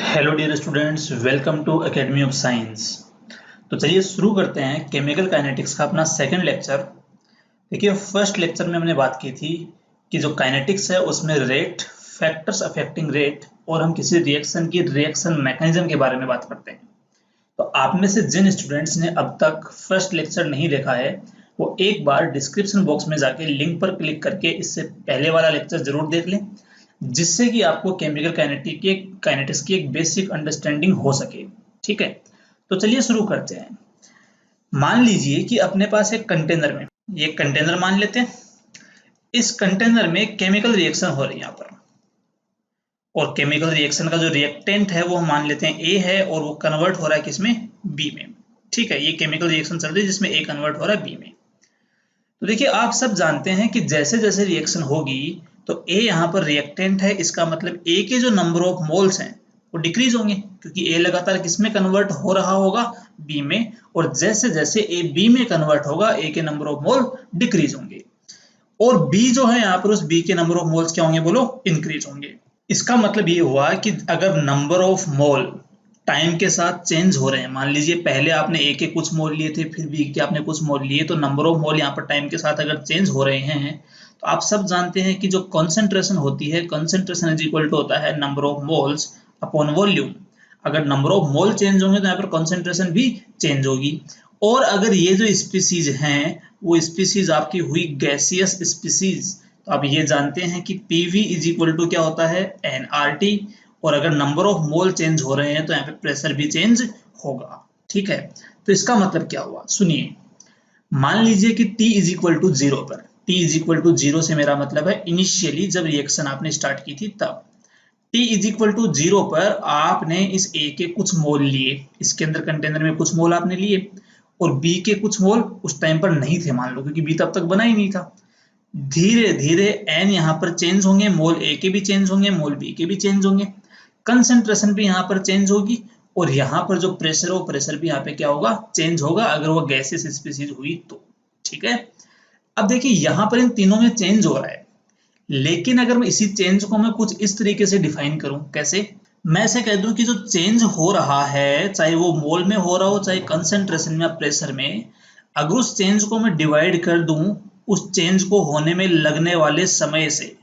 Hello dear students, welcome to academy of science. तो चलिए शुरू करते हैं केमिकल काइनेटिक्स का अपना सेकंड लेक्चर। देखिए, फर्स्ट लेक्चर में हमने बात की थी कि जो काइनेटिक्स है उसमें रेट, फैक्टर्स अफेक्टिंग रेट और हम किसी रिएक्शन की रिएक्शन मैकेनिज्म के बारे में बात करते हैं। तो आप में से जिन स्टूडेंट्स ने अब तक फर्स्ट लेक्चर नहीं देखा है वो एक बार डिस्क्रिप्शन बॉक्स में जाके लिंक पर क्लिक करके इससे पहले वाला लेक्चर जरूर देख लें, जिससे कि आपको केमिकल काइनेटिक्स की एक बेसिक अंडरस्टैंडिंग हो सके। ठीक है, तो चलिए शुरू करते हैं। मान लीजिए कि अपने पास एक कंटेनर में, ये कंटेनर मान लेते हैं, इस कंटेनर में केमिकल रिएक्शन हो रही है यहाँ पर, और केमिकल रिएक्शन का जो रिएक्टेंट है वो हम मान लेते हैं ए है और वो कन्वर्ट हो रहा है किसमें, बी में। ठीक है, ये केमिकल रिएक्शन चल रही है जिसमें ए कन्वर्ट हो रहा है बी में। तो देखिए, आप सब जानते हैं कि जैसे जैसे रिएक्शन होगी तो ए यहाँ पर रिएक्टेंट है, इसका मतलब ए के जो नंबर ऑफ मोल्स हैं वो डिक्रीज होंगे, क्योंकि ए लगातार किसमें कन्वर्ट हो रहा होगा, बी में। और जैसे जैसे ए बी में कन्वर्ट होगा ए के नंबर ऑफ मोल डिक्रीज होंगे, और बी जो है यहाँ पर उस बी के नंबर ऑफ मोल्स क्या होंगे, बोलो, इंक्रीज होंगे। इसका मतलब ये हुआ कि अगर नंबर ऑफ मोल टाइम के साथ चेंज हो रहे हैं, मान लीजिए पहले आपने ए के कुछ मोल लिए थे फिर बी के आपने कुछ मोल लिए, तो नंबर ऑफ मोल यहाँ पर टाइम के साथ अगर चेंज हो रहे हैं तो आप सब जानते हैं कि जो कॉन्सेंट्रेशन होती है, कॉन्सेंट्रेशन इज इक्वल टू होता है number of moles upon volume. अगर नंबर ऑफ मोल चेंज होंगे तो यहाँ पर कॉन्सेंट्रेशन भी चेंज होगी। और अगर ये जो स्पीसीज हैं वो स्पीसीज आपकी हुई गैसियस स्पीसीज, तो आप ये जानते हैं कि पीवी इज इक्वल टू क्या होता है, एनआरटी। और अगर नंबर ऑफ मोल चेंज हो रहे हैं तो यहाँ पे प्रेशर भी चेंज होगा। ठीक है, तो इसका मतलब क्या हुआ, सुनिए। मान लीजिए कि T is equal to zero पर, T is equal to zero से मेरा मतलब है इनिशियली जब रिएक्शन आपने स्टार्ट की थी तब। T is equal to zero पर आपने इस A के कुछ मोल लिए, इसके अंदर कंटेनर में कुछ मोल आपने लिए, और B के कुछ मोल उस टाइम पर नहीं थे मान लो, क्योंकि B तब तक बना ही नहीं था। धीरे धीरे n यहाँ पर चेंज होंगे, मोल A के भी चेंज होंगे, मोल B के भी चेंज होंगे, कंसंट्रेशन भी यहाँ पर चेंज होगी, और यहाँ पर जो प्रेशर है वो प्रेशर भी यहाँ पे क्या होगा, चेंज होगा, अगर वो गैसेस स्पीसीज हुई तो। ठीक है, अब देखिए यहाँ पर इन तीनों में चेंज हो रहा है, लेकिन अगर मैं इसी चेंज को मैं कुछ इस तरीके से डिफाइन करूं, कैसे, मैं ऐसे कह दूं कि जो चेंज हो रहा है चाहे वो मोल में हो रहा हो चाहे कंसंट्रेशन में या प्रेशर में, अगर उस चेंज को मैं डिवाइड कर दूं उस चेंज को होने में लगने वाले समय से,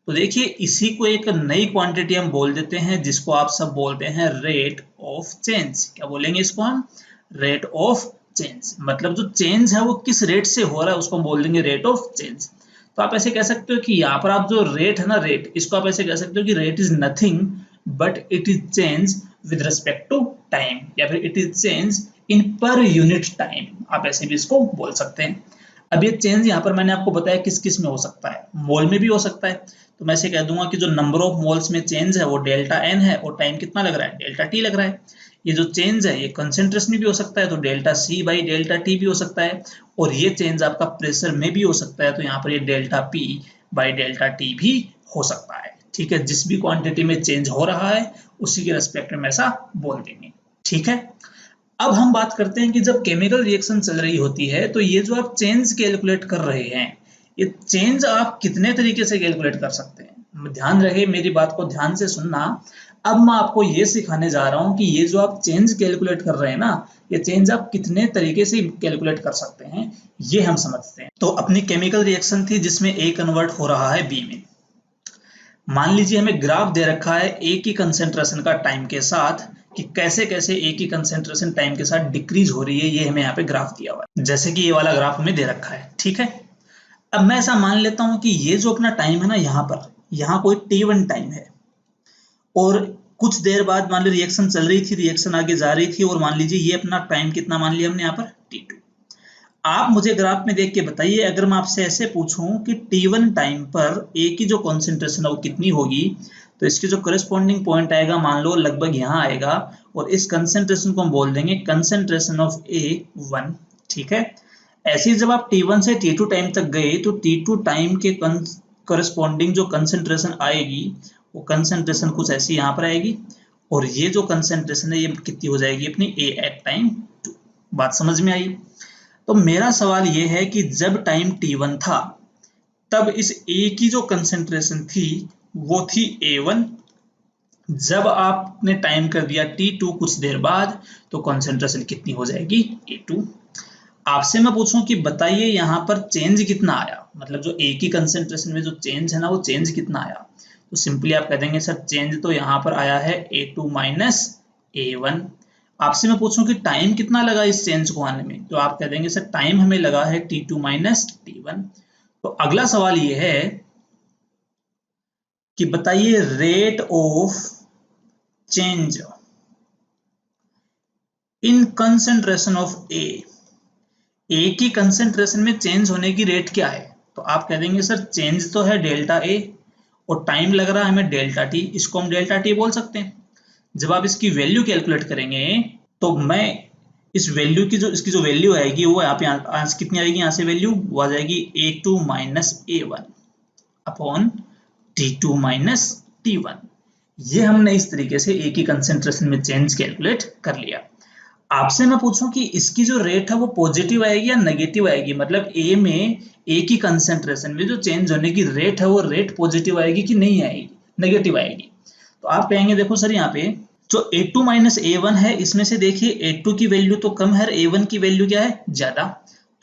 तो देखिए इसी को एक नई क्वांटिटी हम बोल देते हैं जिसको आप सब बोलते हैं रेट ऑफ चेंज। क्या बोलेंगे इसको हम, रेट ऑफ चेंज। मतलब जो चेंज है वो किस रेट से हो रहा है उसको हम बोल देंगे रेट ऑफ चेंज। तो आप ऐसे कह सकते हो कि यहाँ पर आप जो रेट है ना, रेट, इसको आप ऐसे कह सकते हो कि rate is nothing but it is change with respect to time, या फिर it is change in per unit time, आप ऐसे भी इसको बोल सकते हैं। अब ये चेंज यहाँ पर मैंने आपको बताया किस किस में हो सकता है, मोल में भी हो सकता है, तो मैं ऐसे कह दूंगा कि जो नंबर ऑफ मोल्स में चेंज है वो डेल्टा एन है, और टाइम कितना लग रहा है, डेल्टा टी लग रहा है। ये जो चेंज है ये कंसेंट्रेशन में भी हो सकता है, तो delta C by delta T भी हो सकता है, और ये चेंज आपका प्रेशर में भी हो सकता है, तो यहाँ पर ये delta P by delta T भी हो सकता है। ठीक है, जिस भी क्वांटिटी में चेंज हो रहा है उसी के रेस्पेक्ट में ऐसा बोल देंगे। ठीक है, अब हम बात करते हैं कि जब केमिकल रिएक्शन चल रही होती है तो ये जो आप चेंज कैलकुलेट कर रहे हैं, ये चेंज आप कितने तरीके से कैलकुलेट कर सकते हैं। ध्यान रहे, मेरी बात को ध्यान से सुनना। अब मैं आपको ये सिखाने जा रहा हूं कि ये जो आप चेंज कैलकुलेट कर रहे हैं ना, ये चेंज आप कितने तरीके से कैलकुलेट कर सकते हैं, ये हम समझते हैं। तो अपनी केमिकल रिएक्शन थी जिसमें ए कन्वर्ट हो रहा है बी में। मान लीजिए हमें ग्राफ दे रखा है ए की कंसेंट्रेशन का टाइम के साथ, कि कैसे कैसे ए की कंसेंट्रेशन टाइम के साथ डिक्रीज हो रही है, ये हमें यहाँ पे ग्राफ दिया हुआ है, जैसे कि ये वाला ग्राफ हमें दे रखा है। ठीक है, अब मैं ऐसा मान लेता हूं कि ये जो अपना टाइम है ना, यहाँ पर यहाँ कोई T1 टाइम है, और कुछ देर बाद मान लो रिएक्शन चल रही थी, रिएक्शन आगे जा रही थी, और मान लीजिए ये अपना टाइम कितना मान लिया हमने यहाँ पर, T2। आप मुझे ग्राफ में देख के बताइए, अगर मैं आपसे ऐसे पूछूं कि T1 टाइम पर ए की जो कॉन्सेंट्रेशन है वो कितनी होगी, तो इसकी जो करस्पॉन्डिंग पॉइंट आएगा मान लो लगभग यहाँ आएगा, और इस कंसेंट्रेशन को हम बोल देंगे कंसेंट्रेशन ऑफ A1। ठीक है, ऐसे ही जब आप T1 से T2 टाइम तक गए तो T2 टाइम के करस्पॉन्डिंग जो कंसेंट्रेशन आएगी वो कंसेंट्रेशन कुछ ऐसी यहाँ पर आएगी, और ये जो कंसेंट्रेशन है ये कितनी हो जाएगी अपनी A एट टाइम 2। बात समझ में आई। तो मेरा सवाल ये है कि जब टाइम T1 था तब इस A की जो कंसेंट्रेशन थी वो थी A1, जब आपने टाइम कर दिया T2 कुछ देर बाद, तो कॉन्सेंट्रेशन कितनी हो जाएगी, A2। आपसे मैं पूछूं कि बताइए यहाँ पर चेंज कितना आया, मतलब जो A की कंसेंट्रेशन में जो चेंज है ना, वो चेंज कितना आया। तो सिंपली आप कह देंगे सर चेंज तो यहाँ पर आया है A2 माइनस A1। आपसे मैं पूछूं कि टाइम कितना लगा इस चेंज को आने में, तो आप कह देंगे सर टाइम हमें लगा है T2 माइनस T1। तो अगला सवाल ये है कि बताइए rate of change in concentration of A की कंसेंट्रेशन में चेंज होने की रेट क्या है। तो आप कह देंगे सर चेंज तो है डेल्टा ए और टाइम लग रहा है हमें डेल्टा टी, इसको हम डेल्टा टी बोल सकते हैं। जब आप इसकी वैल्यू कैलकुलेट करेंगे तो मैं इस वैल्यू की जो इसकी जो वैल्यू आएगी वो यहाँ पे कितनी आएगी, यहाँ से वैल्यू वो आ जाएगी A2 minus A1 upon T2 minus T1। ये हमने इस तरीके से ए की कंसेंट्रेशन में चेंज कैलकुलेट कर लिया। आपसे मैं पूछूं कि इसकी जो रेट है वो पॉजिटिव आएगी या नेगेटिव आएगी, मतलब ए में ए की कंसेंट्रेशन में जो चेंज होने की रेट है वो रेट पॉजिटिव आएगी कि नहीं आएगी, नेगेटिव आएगी। तो आप कहेंगे देखो सर यहाँ पे जो A2 माइनस A1 है इसमें से देखिए A2 की वैल्यू तो कम है, A1 की वैल्यू क्या है, ज्यादा।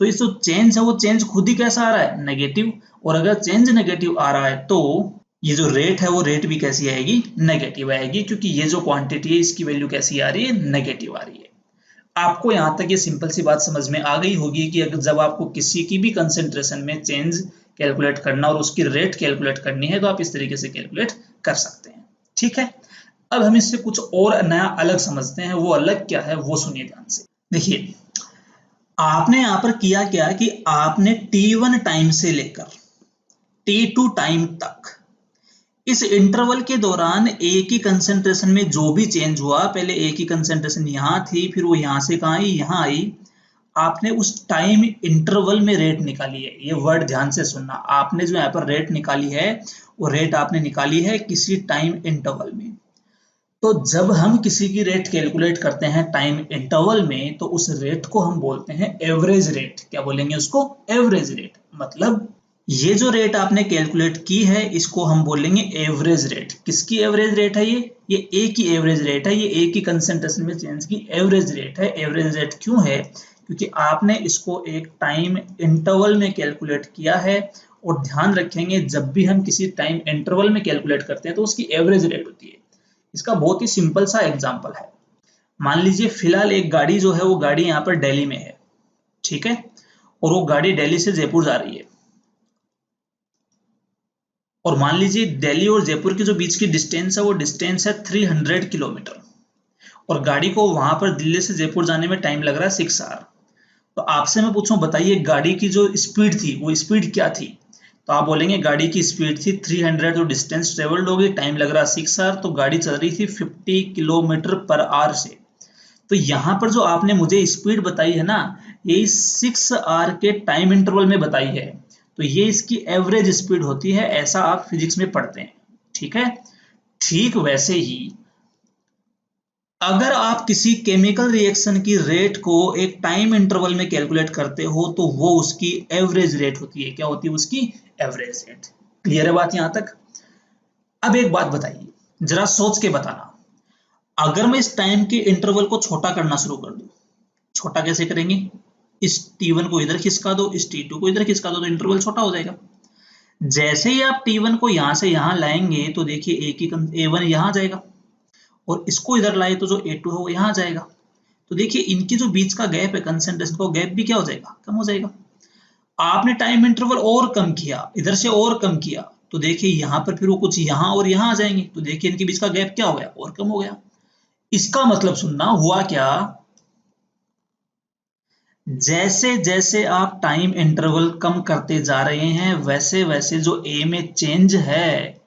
तो इस जो चेंज है वो चेंज खुद ही कैसा आ रहा है, नेगेटिव। और अगर चेंज नेगेटिव आ रहा है तो ये जो रेट है वो रेट भी कैसी आएगी, नेगेटिव आएगी, क्योंकि ये जो क्वांटिटी है इसकी वैल्यू कैसी आ रही है, नेगेटिव आ रही है। आपको यहाँ तक ये सिंपल सी बात समझ में आ गई होगी कि अगर जब आपको किसी की भी कंसेंट्रेशन में चेंज कैलकुलेट करना और उसकी रेट कैलकुलेट करनी है तो आप इस तरीके से कैलकुलेट कर सकते हैं। ठीक है, अब हम इससे कुछ और नया अलग समझते हैं। वो अलग क्या है वो सुनिए ध्यान से। देखिए आपने यहाँ पर किया क्या कि आपने T1 टाइम से लेकर T2 टाइम तक इस इंटरवल के दौरान ए की कंसेंट्रेशन में जो भी चेंज हुआ, पहले ए की कंसेंट्रेशन यहाँ थी, फिर वो यहाँ से कहाँ आई, यहाँ आई। आपने उस टाइम इंटरवल में रेट निकाली है। ये वर्ड ध्यान से सुनना, आपने जो यहाँ पर रेट निकाली है वो रेट आपने निकाली है किसी टाइम इंटरवल में। तो जब हम किसी की रेट कैलकुलेट करते हैं टाइम इंटरवल में तो उस रेट को हम बोलते हैं एवरेज रेट। क्या बोलेंगे उसको, एवरेज रेट। मतलब ये जो रेट आपने कैलकुलेट की है इसको हम बोलेंगे एवरेज रेट। किसकी एवरेज रेट है ये ए की एवरेज रेट है, ये ए की कंसेंट्रेशन में चेंज की एवरेज रेट है। एवरेज रेट क्यों है, क्योंकि आपने इसको एक टाइम इंटरवल में कैलकुलेट किया है। और ध्यान रखेंगे जब भी हम किसी टाइम इंटरवल में कैलकुलेट करते हैं तो उसकी एवरेज रेट होती है। इसका बहुत ही सिंपल सा एग्जांपल है। मान लीजिए फिलहाल एक गाड़ी जो है वो गाड़ी यहाँ पर दिल्ली में है, ठीक है, और वो गाड़ी दिल्ली से जयपुर जा रही है। और मान लीजिए दिल्ली और जयपुर के जो बीच की डिस्टेंस है वो डिस्टेंस है 300 किलोमीटर, और गाड़ी को वहां पर दिल्ली से जयपुर जाने में टाइम लग रहा है 6 आवर। तो आपसे मैं पूछूं बताइए गाड़ी की जो स्पीड थी वो स्पीड क्या थी। तो आप बोलेंगे गाड़ी की स्पीड थी 300, तो डिस्टेंस ट्रेवल्ड होगी, टाइम लग रहा 6 आवर, तो गाड़ी चल रही थी 50 किलोमीटर पर आवर से। तो यहाँ पर जो आपने मुझे स्पीड बताई है ना, ये 6 आवर के टाइम इंटरवल में बताई है, तो ये इसकी एवरेज स्पीड होती है, ऐसा आप फिजिक्स में पढ़ते हैं। ठीक है, ठीक वैसे ही अगर आप किसी केमिकल रिएक्शन की रेट को एक टाइम इंटरवल में कैलकुलेट करते हो तो वो उसकी एवरेज रेट होती है। क्या होती है, उसकी एवरेज रेट। क्लियर है बात यहां तक। अब एक बात बताइए, जरा सोच के बताना, अगर मैं इस टाइम के इंटरवल को छोटा करना शुरू कर दूं, छोटा कैसे करेंगे, इस T1 को इधर खिसका दो, इस T2 को इधर खिसका दो, तो इंटरवल छोटा हो जाएगा। जैसे ही आप T1 को यहां से यहां लाएंगे तो देखिए A1 यहां जाएगा, और इसको इधर लाए तो जो A2 है वो यहां जाएगा। तो देखिए इनकी जो बीच का गैप है, कंसेंट्रेशन का गैप भी क्या हो जाएगा, कम हो जाएगा। आपने टाइम इंटरवल और कम किया, इधर से और कम किया, तो देखिए यहाँ पर फिर वो कुछ यहाँ और यहाँ आ जाएंगे, तो देखिए इनके बीच का गैप क्या हो गया, और कम हो गया। इसका मतलब सुनना हुआ क्या, जैसे जैसे आप टाइम इंटरवल कम करते जा रहे हैं वैसे वैसे जो ए में चेंज है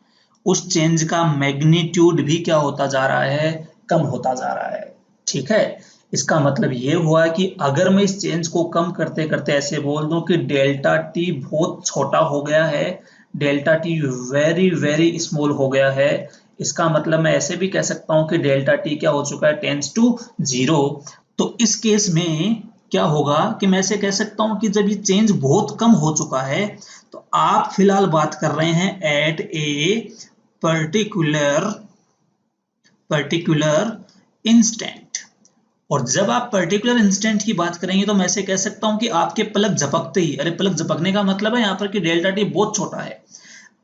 उस चेंज का मैग्नीट्यूड भी क्या होता जा रहा है, कम होता जा रहा है। ठीक है, इसका मतलब ये हुआ कि अगर मैं इस चेंज को कम करते करते ऐसे बोल दूं कि डेल्टा टी बहुत छोटा हो गया है, delta T very very small हो गया है, इसका मतलब मैं ऐसे भी कह सकता हूं कि डेल्टा टी क्या हो चुका है, टेंड्स टू 0। तो इस केस में क्या होगा कि मैं ऐसे कह सकता हूं कि जब ये चेंज बहुत कम हो चुका है तो आप फिलहाल बात कर रहे हैं at a particular particular instant. और जब आप पर्टिकुलर इंस्टेंट की बात करेंगे तो मैं ऐसे कह सकता हूं कि आपके पलक झपकते ही, अरे पलक झपकने का मतलब है यहाँ पर कि डेल्टा टी बहुत छोटा है,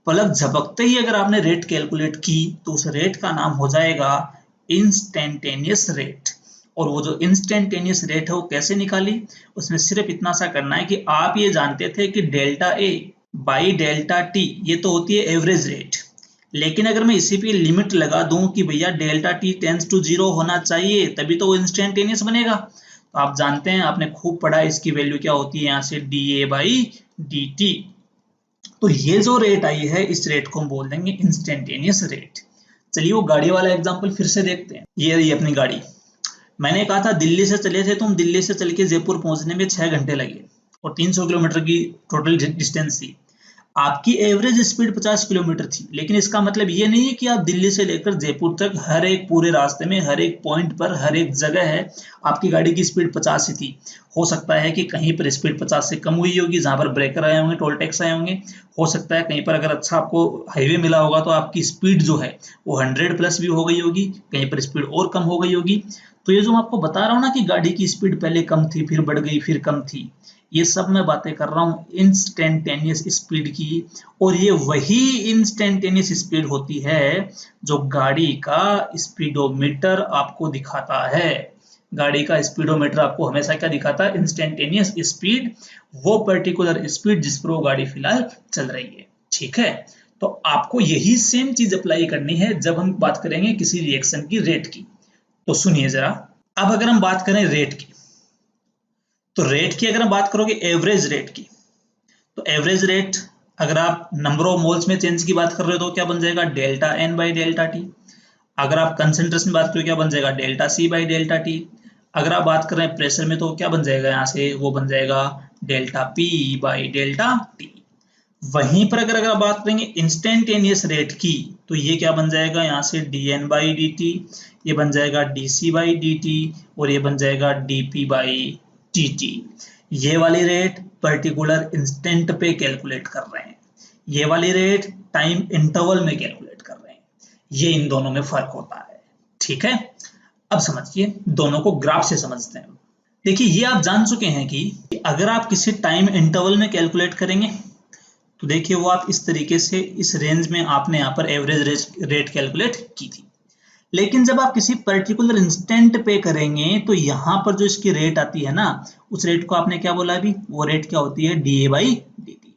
पलक झपकते ही अगर आपने रेट कैलकुलेट की तो उस रेट का नाम हो जाएगा इंस्टेंटेनियस रेट। और वो जो इंस्टेंटेनियस रेट है वो कैसे निकाली, उसमें सिर्फ इतना सा करना है कि आप ये जानते थे कि delta A by delta T ये तो होती है एवरेज रेट, लेकिन अगर मैं इसी पे लिमिट लगा दूं कि भैया delta T tends to zero होना चाहिए तभी तो वो इंस्टेंटेनियस बनेगा, तो आप जानते हैं, आपने खूब पढ़ा, इसकी वैल्यू क्या होती है यहाँ से D A by D T. तो ये जो रेट आई है इस रेट को हम बोल देंगे इंस्टेंटेनियस रेट। चलिए वो गाड़ी वाला एग्जांपल फिर से देखते हैं। ये रही अपनी गाड़ी, मैंने कहा था दिल्ली से चले थे तुम, दिल्ली से चल के जयपुर पहुंचने में 6 घंटे लगे और 300 किलोमीटर की टोटल डिस्टेंस थी। आपकी एवरेज स्पीड 50 किलोमीटर थी, लेकिन इसका मतलब ये नहीं है कि आप दिल्ली से लेकर जयपुर तक हर एक पूरे रास्ते में हर एक पॉइंट पर हर एक जगह है आपकी गाड़ी की स्पीड 50 ही थी। हो सकता है कि कहीं पर स्पीड 50 से कम हुई होगी, जहां पर ब्रेकर आए होंगे, टोल टैक्स आए होंगे। हो सकता है कहीं पर अगर अच्छा आपको हाईवे मिला होगा तो आपकी स्पीड जो है वो 100 प्लस भी हो गई होगी, कहीं पर स्पीड और कम हो गई होगी। तो ये जो मैं आपको बता रहा हूँ ना कि गाड़ी की स्पीड पहले कम थी फिर बढ़ गई फिर कम थी, ये सब मैं बातें कर रहा हूँ इंस्टेंटेनियस स्पीड की। और ये वही इंस्टेंटेनियस स्पीड होती है जो गाड़ी का स्पीडोमीटर आपको दिखाता है। गाड़ी का स्पीडोमीटर आपको हमेशा क्या दिखाता है, इंस्टेंटेनियस स्पीड, वो पर्टिकुलर स्पीड जिस पर वो गाड़ी फिलहाल चल रही है। ठीक है, तो आपको यही सेम चीज अप्लाई करनी है जब हम बात करेंगे किसी रिएक्शन की रेट की। तो सुनिए जरा, अब अगर हम बात करें रेट की, तो रेट की अगर हम बात करोगे एवरेज रेट की, तो एवरेज रेट अगर आप नंबर ऑफ मोल्स में चेंज की बात कर रहे हो तो क्या बन जाएगा delta N by delta T. अगर आप कंसेंट्रेशन बात करो क्या बन जाएगा delta C by delta T. अगर आप बात कर रहे हैं प्रेशर में तो क्या बन जाएगा यहाँ से, वो बन जाएगा delta P by delta T. वहीं पर अगर आप बात करेंगे इंस्टेंटेनियस रेट की तो ये क्या बन जाएगा यहाँ से D N by D T, ये बन जाएगा D C by D T, और ये बन जाएगा D P by T T. ये वाली रेट पर्टिकुलर इंस्टेंट पे कैलकुलेट कर रहे हैं, ये वाली रेट टाइम इंटरवल में कैलकुलेट कर रहे हैं, ये इन दोनों में फर्क होता है। ठीक है, अब समझिए, दोनों को ग्राफ से समझते हैं। देखिए ये आप जान चुके हैं कि अगर आप किसी टाइम इंटरवल में कैलकुलेट करेंगे तो देखिए वो आप इस तरीके से इस रेंज में आपने यहाँ पर एवरेज रेट कैलकुलेट की थी। लेकिन जब आप किसी पर्टिकुलर इंस्टेंट पे करेंगे तो यहाँ पर जो इसकी रेट आती है ना, उस रेट को आपने क्या बोला अभी, वो रेट क्या होती है D A by D T.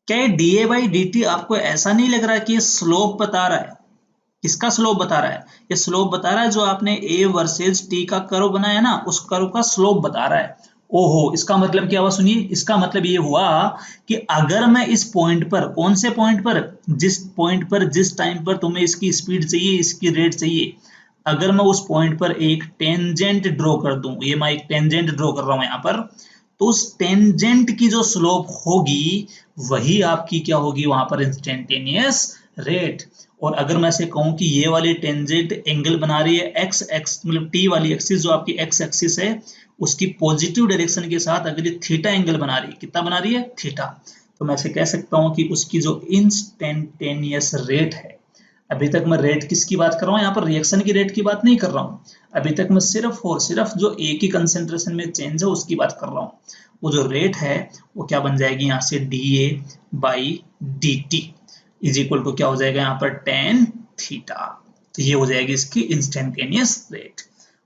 क्या ये D A by D T आपको ऐसा नहीं लग रहा कि ये स्लोप बता रहा है? किसका स्लोप बता रहा है? ये स्लोप बता रहा है जो आपने ए वर्सेज टी का कर्व बनाया ना, उस कर्व का स्लोप बता रहा है। ओहो, इसका मतलब क्या हुआ सुनिए, इसका मतलब ये हुआ कि अगर मैं इस पॉइंट पर, कौन से पॉइंट पर, जिस पॉइंट पर जिस टाइम पर तुम्हें इसकी स्पीड चाहिए, इसकी रेट चाहिए, अगर मैं उस पॉइंट पर एक टेंजेंट ड्रॉ कर दूं, ये मैं एक टेंजेंट ड्रॉ कर रहा हूं यहाँ पर, तो उस टेंजेंट की जो स्लोप होगी वही आपकी क्या होगी वहां पर इंस्टेंटेनियस रेट। और अगर मैं से कहूं कि ये वाली टेंजेंट एंगल बना रही है एक्स एक्स मतलब टी वाली एक्सिस जो आपकी एक्स एक्सिस है उसकी पॉजिटिव डायरेक्शन के साथ अगर ये थीटा एंगल बना रही है, कितना बना रही है थीटा, तो मैं से कह सकता हूं कि उसकी जो इंस्टेंटेनियस रेट है, अभी तक मैं रेट किसकी बात कर रहा हूँ यहाँ पर, रिएक्शन की रेट की बात नहीं कर रहा हूँ, अभी तक मैं सिर्फ और सिर्फ जो एक ही कंसेंट्रेशन में चेंज है उसकी बात कर रहा हूँ। वो जो रेट है वो क्या बन जाएगी यहाँ से D A by D T is equal to क्या हो जाएगा यहाँ पर टेन थीटा। तो ये हो जाएगी इसकी इंस्टेंटेनियस रेट।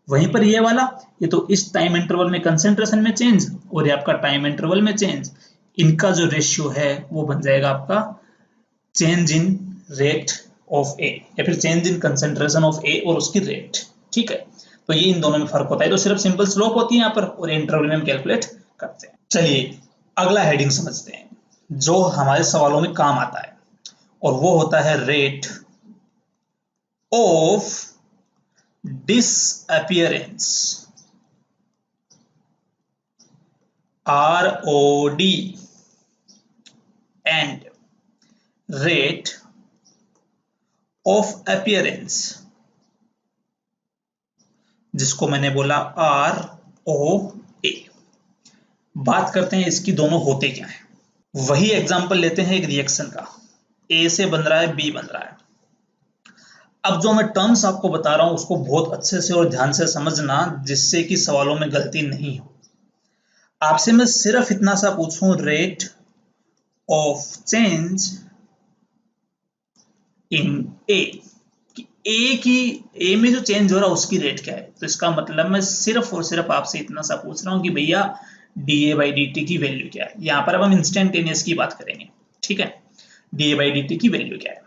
वहीं पर ये वाला, ये तो इस टाइम इंटरवल में कंसेंट्रेशन में चेंज और ये आपका टाइम इंटरवल में चेंज, इनका जो रेशियो है वो बन जाएगा आपका चेंज इन रेट ऑफ ए या फिर चेंज इन कंसेंट्रेशन ऑफ ए और उसकी रेट। ठीक है, तो ये इन दोनों में फर्क होता है, तो सिर्फ सिंपल स्लोप होती है यहाँ पर और इंटरवल में हम कैलकुलेट करते हैं। चलिए अगला हेडिंग समझते हैं जो हमारे सवालों में काम आता है, और वो होता है rate of disappearance, ROD, and rate of appearance जिसको मैंने बोला ROA। बात करते हैं इसकी दोनों होते क्या है। वही एग्जांपल लेते हैं एक रिएक्शन का, ए से बन रहा है बी बन रहा है। अब जो मैं टर्म्स आपको बता रहा हूं उसको बहुत अच्छे से और ध्यान से समझना, जिससे कि सवालों में गलती नहीं हो। आपसे मैं सिर्फ इतना सा पूछूं, रेट ऑफ चेंज इन ए, कि ए की, ए में जो चेंज हो रहा है उसकी रेट क्या है, तो इसका मतलब मैं सिर्फ और सिर्फ आपसे इतना सा पूछ रहा हूं कि भैया D A by D T की वैल्यू क्या है। यहां पर अब हम इंस्टेंटेनियस की बात करेंगे, ठीक है। D A by D T की वैल्यू क्या है।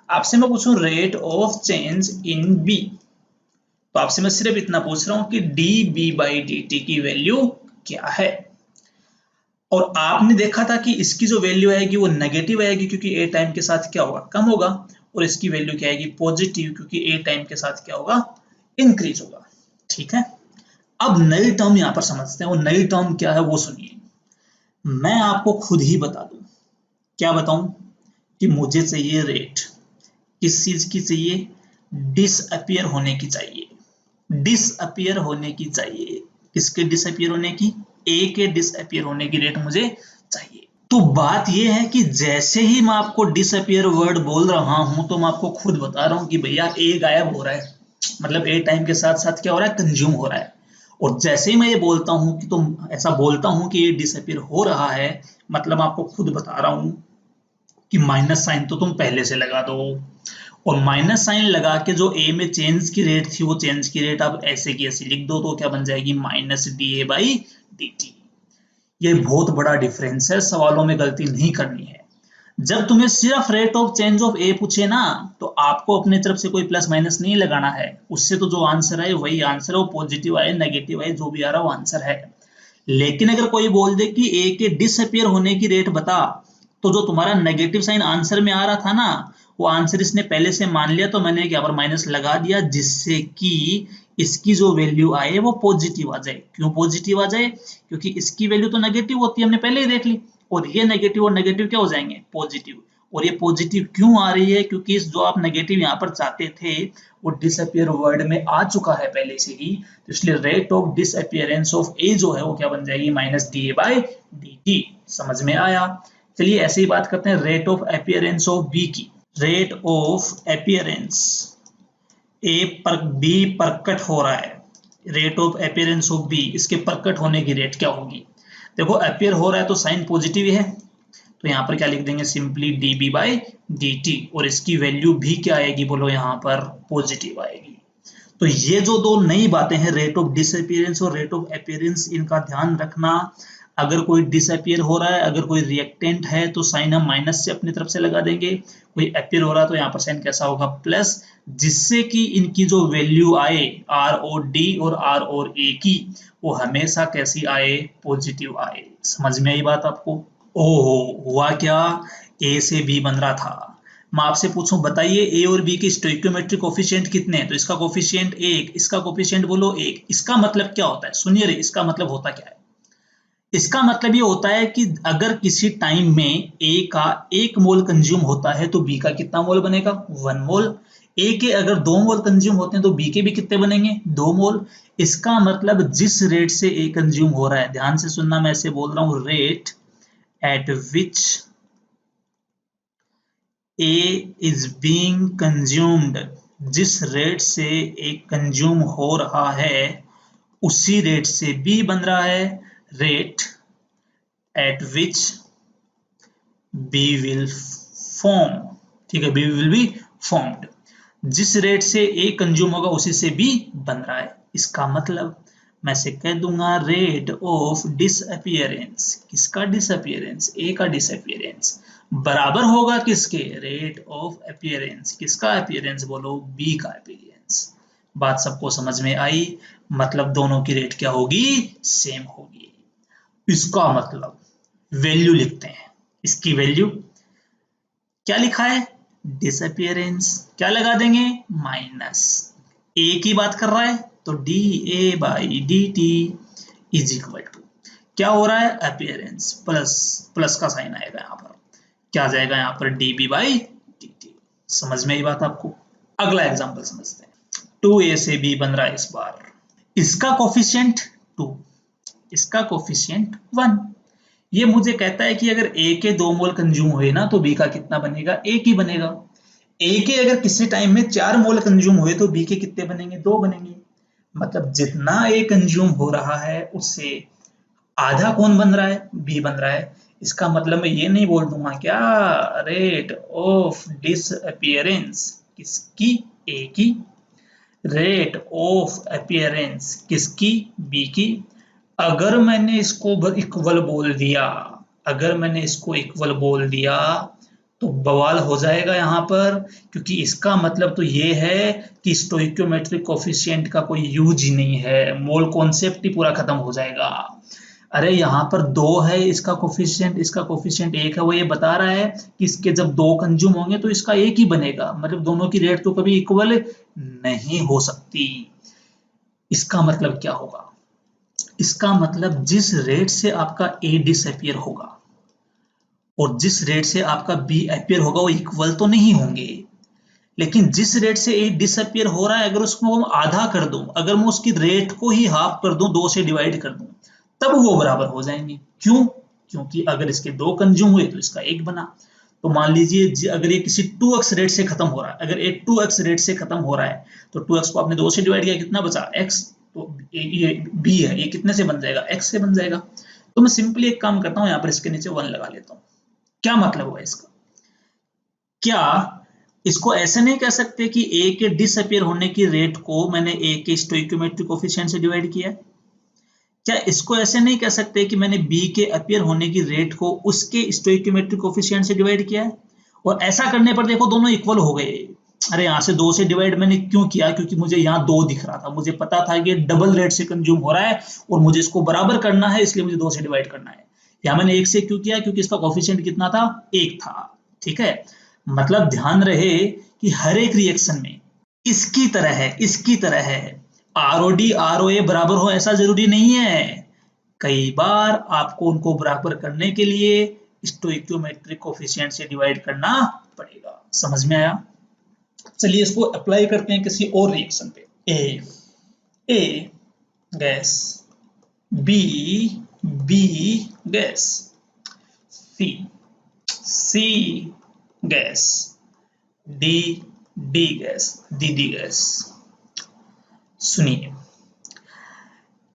आपसे मैं पूछूं rate of change in B, तो आपसे मैं सिर्फ इतना पूछ रहा हूं कि D B by D T की वैल्यू क्या है। और आपने देखा था कि इसकी जो वैल्यू आएगी वो नेगेटिव आएगी, क्योंकि ए टाइम के साथ क्या होगा, कम होगा। और इसकी वैल्यू क्या आएगी, पॉजिटिव, क्योंकि ए टाइम के साथ क्या होगा, इंक्रीज होगा। ठीक है। अब नई टर्म यहां पर समझते हैं, और नई टर्म क्या है वो सुनिए। मैं आपको खुद ही बता दूं, क्या बताऊं, कि मुझे चाहिए रेट, किस चीज की चाहिए, डिसअपियर होने की चाहिए, डिसअपियर होने की चाहिए। किसके डिसअपियर होने की, ए के डिसअपियर होने की रेट मुझे चाहिए। तो बात यह है कि जैसे ही मैं आपको डिसअपियर वर्ड बोल रहा हूं, तो मैं आपको खुद बता रहा हूं कि भैया ए गायब हो रहा है, मतलब ए टाइम के साथ साथ क्या हो रहा है, कंज्यूम हो रहा है। और जैसे ही मैं ये बोलता हूं कि तुम ऐसा बोलता हूं कि ये डिसअपियर हो रहा है, मतलब आपको खुद बता रहा हूं कि माइनस साइन तो तुम पहले से लगा दो, और माइनस साइन लगा के जो ए में चेंज की रेट थी वो चेंज की रेट आप ऐसे की ऐसे लिख दो, तो क्या बन जाएगी, minus D A by D T. ये बहुत बड़ा डिफरेंस है, सवालों में गलती नहीं करनी है। जब तुम्हें सिर्फ रेट ऑफ चेंज ऑफ ए पूछे ना, तो आपको अपने तरफ से कोई प्लस माइनस नहीं लगाना है, उससे तो जो आंसर है वही आंसर है, वो पॉजिटिव आए नेगेटिव आए जो भी आ रहा है वो आंसर है। लेकिन अगर कोई बोल दे कि ए के डिसअपियर होने की रेट बता, तो जो तुम्हारा नेगेटिव साइन आंसर में आ रहा था ना, वो आंसर इसने पहले से मान लिया, तो मैंने यहाँ पर माइनस लगा दिया, जिससे कि इसकी जो वैल्यू आए वो पॉजिटिव आ जाए। क्यों पॉजिटिव आ जाए, क्योंकि इसकी वैल्यू तो नेगेटिव होती है, हमने पहले ही देख ली, और ये नेगेटिव और नेगेटिव क्या हो जाएंगे, पॉजिटिव। और ये पॉजिटिव क्यों आ रही है, क्योंकि जो आप नेगेटिव यहाँ पर चाहते थे वो डिसअपियर वर्ड में आ चुका है पहले से ही, तो इसलिए rate of disappearance of A जो है वो क्या बन जाएगी, minus D A by D T. समझ में आया। चलिए ऐसे ही बात करते हैं rate of appearance of B की। रेट ऑफ अपियरेंस, ए पर बी प्रकट हो रहा है, rate of appearance of B, इसके प्रकट होने की रेट क्या होगी। देखो अपियर हो रहा है तो साइन पॉजिटिव है, तो यहाँ पर क्या लिख देंगे, simply D B by D T, और इसकी वैल्यू भी क्या आएगी, बोलो यहाँ पर पॉजिटिव आएगी। तो ये जो दो नई बातें हैं, रेट ऑफ डिसअपियरेंस और रेट ऑफ अपियरेंस, इनका ध्यान रखना। अगर कोई डिसअपियर हो रहा है, अगर कोई रिएक्टेंट है, तो साइन हम माइनस से अपनी तरफ से लगा देंगे, कोई अपियर हो रहा है तो यहाँ पर साइन कैसा होगा, प्लस, जिससे कि इनकी जो वैल्यू आए आर और डी और आर और ए की, वो हमेशा कैसी आए, पॉजिटिव आए। समझ में आई बात आपको। ओहो, हुआ क्या, ए से बी बन रहा था। मैं आपसे पूछूं, बताइए ए और बी के स्टोइकियोमेट्रिक कोफिशिएंट कितने हैं, तो इसका कोफिशिएंट 1, इसका कोफिशिएंट बोलो 1। इसका मतलब क्या होता है, सुनिए रे, इसका मतलब होता क्या है। इसका मतलब ये होता है कि अगर किसी टाइम में ए का 1 मोल कंज्यूम होता है, तो बी का कितना मोल बनेगा, 1 मोल। ए के अगर 2 मोल कंज्यूम होते हैं, तो बी के भी कितने बनेंगे, 2 मोल। इसका मतलब जिस रेट से ए कंज्यूम हो रहा है, ध्यान से सुनना, मैं ऐसे बोल रहा हूं, rate at which A is being consumed, जिस रेट से A कंज्यूम हो रहा है उसी रेट से B बन रहा है, rate at which B will form। ठीक है, B will be formed, जिस रेट से A कंज्यूम होगा उसी से B बन रहा है। इसका मतलब मैं से कह दूंगा रेट ऑफ डिसअपियरेंस, किसका डिसअपियरेंस, ए का डिसअपियरेंस, बराबर होगा किसके, रेट ऑफ अपीयरेंस, किसका अपीयरेंस, बोलो बी का अपीयरेंस। बात सबको समझ में आई, मतलब दोनों की रेट क्या होगी, सेम होगी। इसका मतलब वैल्यू लिखते हैं, इसकी वैल्यू क्या लिखा है, डिसअपियरेंस, क्या लगा देंगे, माइनस, ए की बात कर रहा है तो D A by D T is equal to, क्या हो रहा है, अपीयरेंस, प्लस, प्लस का साइन आएगा यहाँ पर, क्या आ जाएगा यहाँ पर, D B by D T. समझ में आई बात आपको। अगला एग्जांपल समझते हैं, 2a से b बन रहा है इस बार, इसका कोफिशिएंट 2, इसका कोफिशिएंट 1। ये मुझे कहता है कि अगर a के 2 मोल कंज्यूम हुए ना, तो b का कितना बनेगा, 1 ही बनेगा। ए के अगर किसी टाइम में 4 मोल कंज्यूम हुए तो बी के कितने बनेंगे? 2 बनेंगे। मतलब जितना ए कंज्यूम हो रहा है उससे आधा कौन बन रहा है? बी बन रहा है। इसका मतलब मैं ये नहीं बोल दूंगा क्या रेट ऑफ डिसअपियरेंस किसकी? ए की। रेट ऑफ अपीयरेंस किसकी? बी की। अगर मैंने इसको इक्वल बोल दिया, अगर मैंने इसको इक्वल बोल दिया तो बवाल हो जाएगा यहाँ पर, क्योंकि इसका मतलब तो ये है कि स्टोइकियोमेट्रिक कोफिशिएंट का कोई यूज ही नहीं है, मोल कॉन्सेप्ट ही पूरा खत्म हो जाएगा। अरे यहाँ पर 2 है इसका कोफिशिएंट, इसका कोफिशिएंट 1 है, वो ये बता रहा है कि इसके जब 2 कंज्यूम होंगे तो इसका 1 ही बनेगा, मतलब दोनों की रेट तो कभी इक्वल नहीं हो सकती। इसका मतलब क्या होगा? इसका मतलब जिस रेट से आपका ए डिसअपियर होगा और जिस रेट से आपका बी अपियर होगा वो इक्वल तो नहीं होंगे, लेकिन जिस रेट से ए डिसअपियर हो रहा है अगर उसको मैं आधा कर दूं, अगर मैं उसकी रेट को ही हाफ कर दूं, 2 से डिवाइड कर दूं, तब वो बराबर हो जाएंगे। क्यों? क्योंकि अगर इसके 2 कंज्यूम हुए तो इसका 1 बना। तो मान लीजिए अगर ये किसी 2x रेट से खत्म हो रहा है, अगर ये 2x रेट से खत्म हो रहा है तो 2x को आपने 2 से डिवाइड किया, कितना बचा? x। तो ये b है, ये कितने से बन जाएगा? x से बन जाएगा। तो मैं सिंपली एक काम करता हूं, यहाँ पर इसके नीचे 1 लगा लेता हूं। क्या मतलब हुआ इसका? क्या इसको ऐसे नहीं कह सकते कि ए के डिसअपियर होने की रेट को मैंने ए के स्टोइकियोमेट्रिक कोफिशिएंट से डिवाइड किया है? क्या इसको ऐसे नहीं कह सकते कि मैंने बी के अपियर होने की रेट को उसके स्टोइकियोमेट्रिक कोफिशिएंट से डिवाइड किया है? और ऐसा करने पर देखो दोनों इक्वल हो गए। अरे यहाँ से 2 से डिवाइड मैंने क्यों किया? क्योंकि मुझे यहाँ 2 दिख रहा था, मुझे पता था कि डबल रेट से कंज्यूम हो रहा है और मुझे इसको बराबर करना है, इसलिए मुझे 2 से डिवाइड करना है। यहाँ मैंने 1 से क्यों किया? क्योंकि इसका कोफिशिएंट कितना था? 1 था। ठीक है, मतलब ध्यान रहे कि हर एक रिएक्शन में इसकी तरह है, इसकी तरह है। आरओडी आरओए बराबर हो ऐसा जरूरी नहीं है, कई बार आपको उनको बराबर करने के लिए स्टोइकियोमेट्रिक कोफिशिएंट से डिवाइड करना पड़ेगा। समझ में आया? चलिए इसको अप्लाई करते हैं किसी और रिएक्शन पे। A gas, B B gas, C C gas, D D gas, D gas. सुनिए,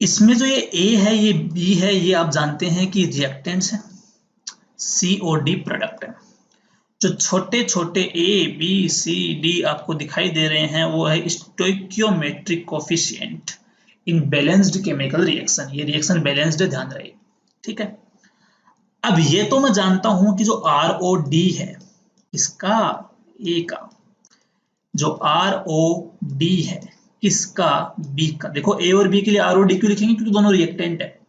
इसमें जो ये ए है, ये बी है, ये आप जानते हैं कि रिएक्टेंट्स है, सी और डी प्रोडक्ट है। जो छोटे छोटे ए बी सी डी आपको दिखाई दे रहे हैं वो है स्टोइकियोमेट्रिक कोफिशिएंट इन बैलेंस्ड केमिकल रिएक्शन। ये रिएक्शन बैलेंस्ड है, ध्यान रहे। ठीक है, अब ये तो मैं जानता हूं कि जो आर ओ डी है इसका, ए का, जो आर ओ डी है किसका? बी का। देखो ए और बी के लिए आर ओ डी क्यों लिखेंगे? क्योंकि दोनों रिएक्टेंट है।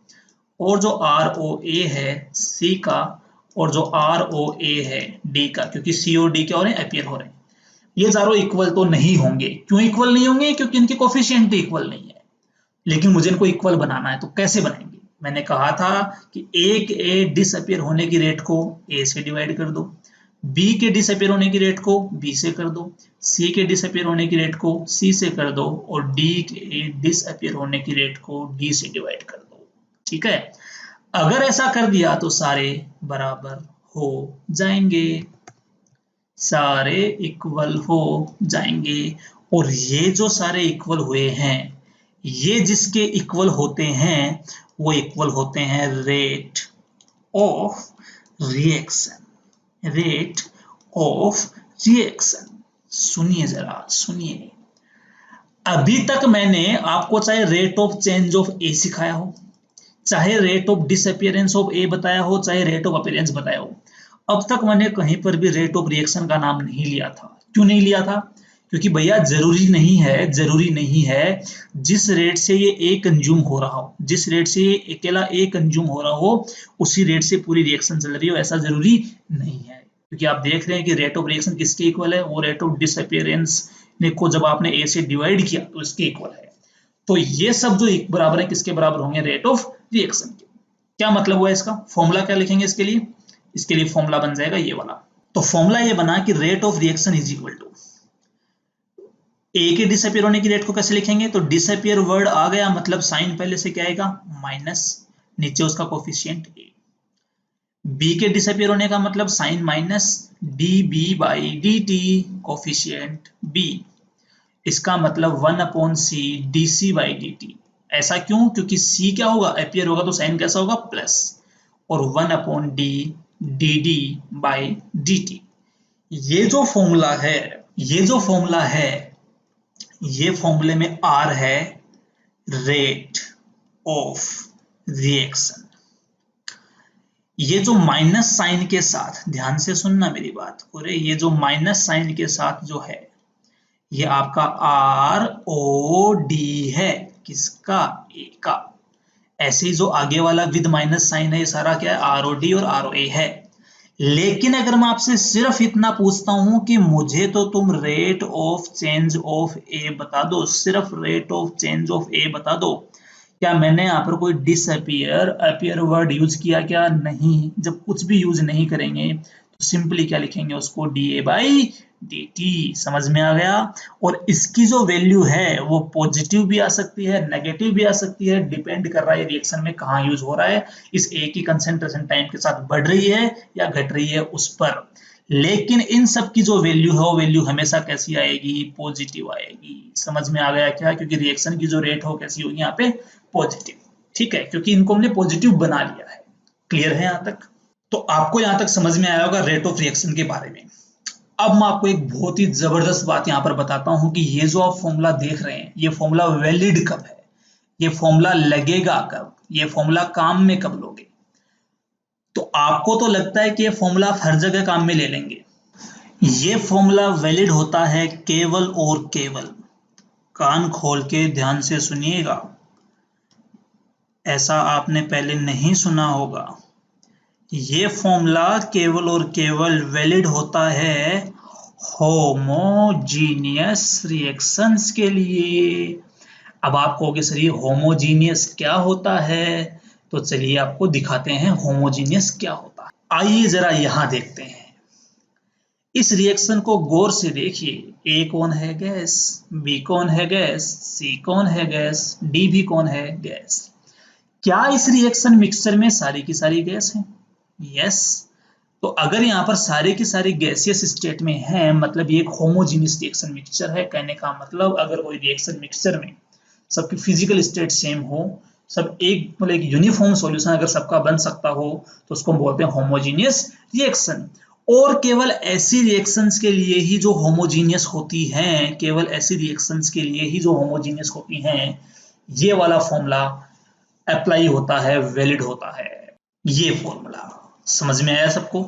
और जो आर ओ ए है सी का, और जो आर ओ ए है डी का, क्योंकि सी और डी क्या हो रहे हैं? अपियर हो रहे हैं। ये चारों इक्वल तो नहीं होंगे। क्यों इक्वल नहीं होंगे? क्योंकि इनके कोफिशिएंट इक्वल नहीं है। लेकिन मुझे इनको इक्वल बनाना है, तो कैसे बनाएंगे? मैंने कहा था कि एक ए डिसअपियर होने की रेट को ए से डिवाइड कर दो, बी के डिसअपियर होने की रेट को बी से कर दो, सी के डिसअपियर होने की रेट को सी से कर दो, और डी के डिसअपियर होने की रेट को डी से डिवाइड कर दो। ठीक है, अगर ऐसा कर दिया तो सारे बराबर हो जाएंगे, सारे इक्वल हो जाएंगे। और ये जो सारे इक्वल हुए हैं, ये जिसके इक्वल होते हैं वो इक्वल होते हैं rate of reaction, rate of reaction. सुनिए जरा, सुनिए। अभी तक मैंने आपको चाहे रेट ऑफ चेंज ऑफ ए सिखाया हो, चाहे रेट ऑफ डिसअपियरेंस ऑफ ए बताया हो, चाहे रेट ऑफ अपीयरेंस बताया हो, अब तक मैंने कहीं पर भी रेट ऑफ रिएक्शन का नाम नहीं लिया था। क्यों नहीं लिया था? क्योंकि भैया जरूरी नहीं है, जरूरी नहीं है जिस रेट से ये ए कंज्यूम हो रहा हो, जिस रेट से ये अकेला ए कंज्यूम हो रहा हो उसी रेट से पूरी रिएक्शन चल रही हो, ऐसा जरूरी नहीं है। क्योंकि आप देख रहे हैं कि रेट ऑफ रिएक्शन किसके इक्वल है? वो रेट ऑफ डिसअपियरेंस को जब आपने ए से डिवाइड किया तो इसके इक्वल है। तो ये सब जो बराबर है किसके बराबर होंगे? रेट ऑफ रिएक्शन के। क्या मतलब हुआ इसका? फॉर्मूला क्या लिखेंगे इसके लिए? इसके लिए फॉर्मूला बन जाएगा ये वाला। तो फॉर्मूला ये बना कि rate of reaction is equal to A के डिसअपियर होने की रेट को कैसे लिखेंगे? तो डिसअपियर वर्ड आ गया, मतलब साइन पहले से क्या आएगा? माइनस, नीचे उसका कोफिशिएंट ए। बी के डिसअपियर होने का मतलब sign minus D B by D T, coefficient b। इसका मतलब 1/c dc/dt। ऐसा क्यों? क्योंकि c क्या होगा, अपीयर होगा तो साइन कैसा होगा, प्लस, और 1/d dd/dt। ये जो फॉर्मूला है, ये फॉर्मूले में r है रेट ऑफ रिएक्शन। ये जो माइनस साइन के साथ, ध्यान से सुनना मेरी बात, और ये जो माइनस साइन के साथ जो है, ये आपका आर ओ डी है, किसका, ए का। ऐसे ही जो आगे वाला विद माइनस साइन है, ये सारा क्या है, आर ओ डी और आर ओ ए है। लेकिन अगर मैं आपसे सिर्फ इतना पूछता हूं कि मुझे तो तुम रेट ऑफ चेंज ऑफ ए बता दो, सिर्फ रेट ऑफ चेंज ऑफ ए बता दो, क्या मैंने यहाँ पर कोई डिसअपियर अपीयर वर्ड यूज किया? क्या नहीं। जब कुछ भी यूज नहीं करेंगे तो सिंपली क्या लिखेंगे उसको, da/dt। समझ में आ गया? और इसकी जो वैल्यू है वो पॉजिटिव भी आ सकती है, नेगेटिव भी आ सकती है, डिपेंड कर रहा है रिएक्शन में कहाँ यूज हो रहा है, इस ए की कंसेंट्रेशन टाइम के साथ बढ़ रही है या घट रही है उस पर। लेकिन इन सब की जो वैल्यू है वो वैल्यू हमेशा कैसी आएगी, पॉजिटिव आएगी। समझ में आ गया क्या? क्योंकि रिएक्शन की जो रेट हो कैसी होगी यहाँ पे, पॉजिटिव। ठीक है, क्योंकि इनको हमने पॉजिटिव बना लिया है। क्लियर है यहाँ तक? तो आपको यहाँ तक समझ में आया होगा रेट ऑफ रिएक्शन के बारे में। अब मैं आपको एक बहुत ही जबरदस्त बात यहाँ पर बताता हूं कि ये जो आप फॉर्मूला देख रहे हैं, ये फॉर्मूला वैलिड कब है, ये फॉर्मूला लगेगा कब, ये फॉर्मूला काम में कब लोगे। तो आपको तो लगता है कि ये फॉर्मूला आप हर जगह काम में ले लेंगे। ये फॉर्मूला वैलिड होता है केवल और केवल, कान खोल के ध्यान से सुनिएगा, ऐसा आपने पहले नहीं सुना होगा। ये फॉर्मूला केवल और केवल वैलिड होता है होमोजीनियस रिएक्शंस के लिए। अब आप कहोगे सर ये होमोजीनियस क्या होता है, तो चलिए आपको दिखाते हैं होमोजीनियस क्या होता है। आइए जरा यहां देखते हैं, इस रिएक्शन को गौर से देखिए। ए कौन है, गैस, बी कौन है, गैस, सी कौन है, गैस, डी भी कौन है, गैस। क्या इस रिएक्शन मिक्सचर में सारी की सारी गैस है? यस। तो अगर यहाँ पर सारे की सारी गैसियस स्टेट में है, मतलब ये एक होमोजीनियस रिएक्शन मिक्सचर है। कहने का मतलब अगर कोई रिएक्शन मिक्सचर में सबकी फिजिकल स्टेट सेम हो, सब एक मतलब एक यूनिफॉर्म सॉल्यूशन अगर सबका बन सकता हो, तो उसको हम बोलते हैं होमोजीनियस रिएक्शन। और केवल ऐसी रिएक्शंस के लिए ही जो होमोजीनियस होती हैं, केवल ऐसी रिएक्शंस के लिए ही जो होमोजीनियस होती हैं, ये वाला फॉर्मूला अप्लाई होता है, वैलिड होता है। ये फॉर्मूला समझ में आया सबको?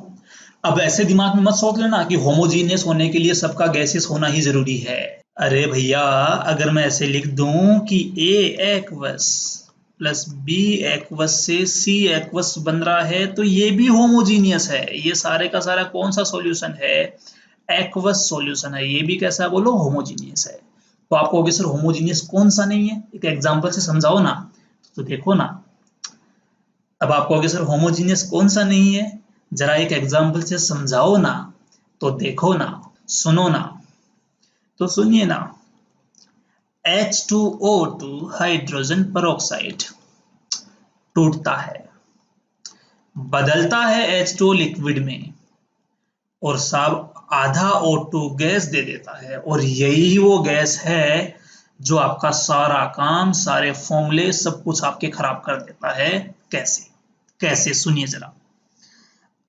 अब ऐसे दिमाग में मत सोच लेना कि होमोजीनियस होने के लिए सबका गैसेस होना ही जरूरी है। अरे भैया, अगर मैं ऐसे लिख दूं कि A aqueous plus B aqueous से C एक्वस बन रहा है, तो ये भी होमोजीनियस है। ये सारे का सारा कौन सा सॉल्यूशन है, एक्वस सॉल्यूशन है। ये भी कैसा, बोलो, होमोजीनियस है। तो आप कहोगे सर होमोजीनियस कौन सा नहीं है, एक एग्जांपल से समझाओ ना। तो देखो ना, अब आप कहोगे सर होमोजीनियस कौन सा नहीं है, जरा एक एग्जांपल से समझाओ ना। तो देखो ना, सुनो ना, तो सुनिए ना। H2O2 हाइड्रोजन पेरोक्साइड टूटता है, बदलता है H2O लिक्विड में, और साहब आधा O2 गैस दे देता है। और यही वो गैस है जो आपका सारा काम, सारे फॉर्मूले, सब कुछ आपके खराब कर देता है। कैसे कैसे, सुनिए जरा।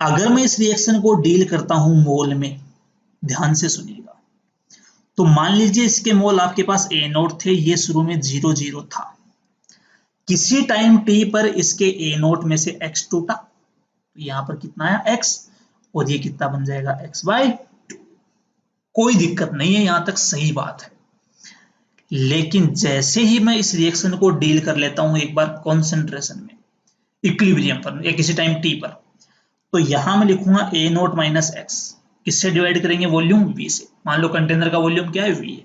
अगर मैं इस रिएक्शन को डील करता हूं मोल में, ध्यान से सुनिएगा, तो मान लीजिए इसके मोल आपके पास A0 थे, ये शुरू में 0 0 था। किसी टाइम t पर इसके A0 में से x टूटा, तो यहां पर कितना आया, x, और ये कितना बन जाएगा, x/2। कोई दिक्कत नहीं है, यहां तक सही बात है। लेकिन जैसे ही मैं इस रिएक्शन को डील कर लेता हूं एक बार कॉन्सेंट्रेशन में, इक्विलिब्रियम पर या किसी टाइम t पर, तो यहां मैं लिखूंगा A0 माइनस x। किससे डिवाइड करेंगे, वॉल्यूम v से। मान लो कंटेनर का वॉल्यूम क्या है, v है।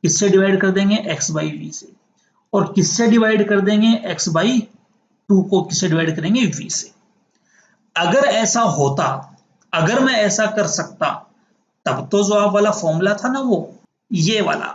किससे डिवाइड कर देंगे, x/v से। और किससे डिवाइड कर देंगे, x/2 को किससे डिवाइड करेंगे, v से। अगर ऐसा होता, अगर मैं ऐसा कर सकता, तब तो जो आप वाला फॉर्मूला था ना, वो ये वाला,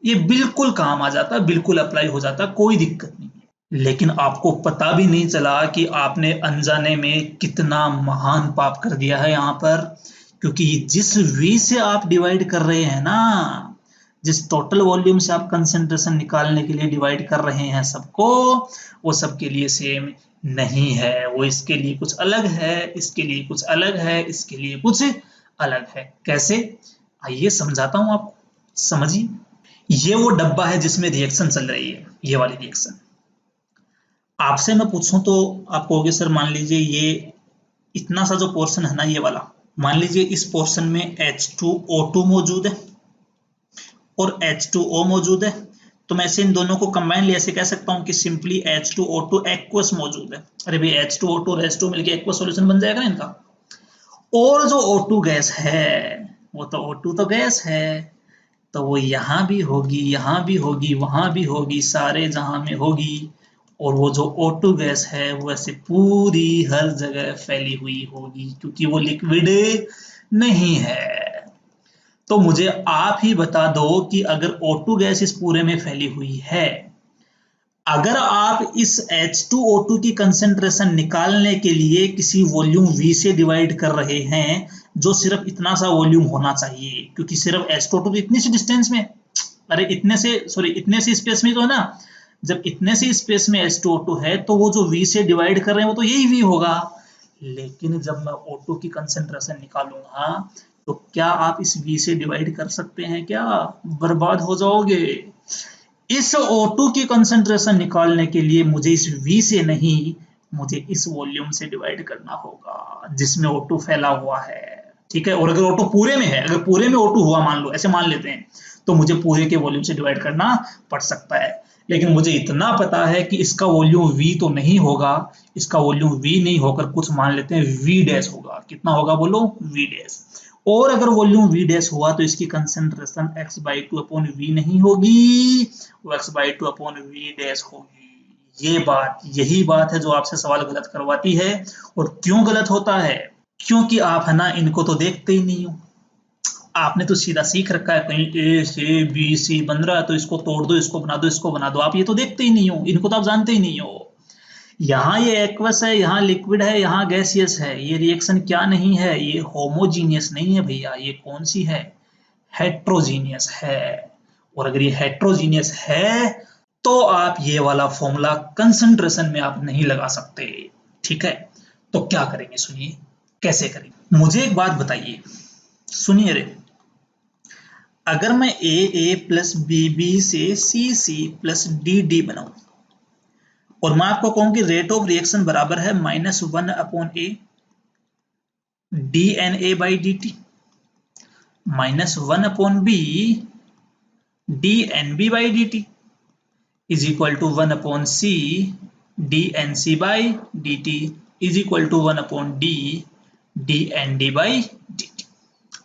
ये बिल्कुल काम आ जाता, बिल्कुल अप्लाई हो जाता, कोई दिक्कत नहीं है। लेकिन आपको पता भी नहीं चला कि आपने अनजाने में कितना महान पाप कर दिया है यहाँ पर। क्योंकि जिस V से आप डिवाइड कर रहे हैं ना, जिस टोटल वॉल्यूम से आप कंसेंट्रेशन निकालने के लिए डिवाइड कर रहे हैं सबको, वो सबके लिए सेम नहीं है। वो इसके लिए कुछ अलग है, इसके लिए कुछ अलग है, इसके लिए कुछ अलग है। कैसे? आइए समझाता हूं आपको, समझिए। ये वो डब्बा है जिसमें रिएक्शन चल रही है, ये वाली रिएक्शन। आपसे मैं पूछूं तो आप कहोगे सर मान लीजिए ये इतना सा जो पोर्शन है ना, ये वाला, मान लीजिए इस पोर्शन में H2O2 मौजूद है और H2O मौजूद है, तो मैं ऐसे इन दोनों को कंबाइनली ऐसे कह सकता हूं कि सिंपली H2O2 एक्वस मौजूद है। अरे भाई H2O2 और H2 मिलके एक्वस सॉल्यूशन बन जाएगा इनका। और जो O2 गैस है, वो तो O2 तो गैस है, तो वो यहां भी होगी, यहां भी होगी, वहां भी होगी, सारे जहां में होगी। और वो जो O2 गैस है वो ऐसे पूरी हर जगह फैली हुई होगी, क्योंकि वो लिक्विड नहीं है। तो मुझे आप ही बता दो कि अगर O2 गैस इस पूरे में फैली हुई है, अगर आप इस H2O2 की कंसेंट्रेशन निकालने के लिए किसी वॉल्यूम V से डिवाइड कर रहे हैं, जो सिर्फ इतना सा वॉल्यूम होना चाहिए, क्योंकि सिर्फ H2O2 तो इतनी सी डिस्टेंस में, अरे इतने से, सॉरी इतने से स्पेस में तो है ना, जब इतने से स्पेस में H2O2 है तो वो जो V से डिवाइड कर रहे हैं वो तो यही V होगा। लेकिन जब मैं O2 की कंसेंट्रेशन निकालूंगा तो क्या आप इस V से डिवाइड कर सकते हैं? क्या बर्बाद हो जाओगे। इस O2 की कंसेंट्रेशन निकालने के लिए मुझे इस V से नहीं, मुझे इस वॉल्यूम से डिवाइड करना होगा जिसमें O2 फैला हुआ है। ठीक है, और अगर O2 पूरे में है, अगर पूरे में O2 हुआ, मान लो ऐसे मान लेते हैं, तो मुझे पूरे के वॉल्यूम से डिवाइड करना पड़ सकता है। लेकिन मुझे इतना पता है कि इसका वॉल्यूम V तो नहीं होगा, इसका वॉल्यूम V नहीं होकर कुछ मान लेते हैं V डैश होगा। कितना होगा बोलो? V dash. और अगर वॉल्यूम V डैश हुआ तो इसकी कंसेंट्रेशन x/2 अपॉन V नहीं होगी, वो x/2 अपॉन V डैश होगी। ये बात, यही बात है जो आपसे सवाल गलत करवाती है। और क्यों गलत होता है? क्योंकि आप है ना इनको तो देखते ही नहीं हो। आपने तो सीधा सीख रखा है, कहीं A से B C बन रहा है तो इसको तोड़ दो, इसको बना दो, इसको बना दो। आप ये तो देखते ही नहीं हो, इनको तो आप जानते ही नहीं हो। यहाँ ये एक्वस है, यहाँ लिक्विड है, यहाँ गैसियस है। ये रिएक्शन क्या नहीं है? ये होमोजीनियस नहीं है भैया। ये कौन सी है? हेट्रोजीनियस है। और अगर ये हेट्रोजीनियस है तो आप ये वाला फॉर्मूला कंसंट्रेशन में आप नहीं लगा सकते। ठीक है, तो क्या करेंगे सुनिए, कैसे करेंगे। मुझे एक बात बताइए, सुनिए रे, अगर मैं A प्लस B से C प्लस D बनाऊं और मैं आपको कहूं कि रेट ऑफ रिएक्शन बराबर है -1 upon A dNA/dt, -1 upon B dNB/dt is equal to 1 upon C dNC/dt is equal to 1 upon D dND/dt।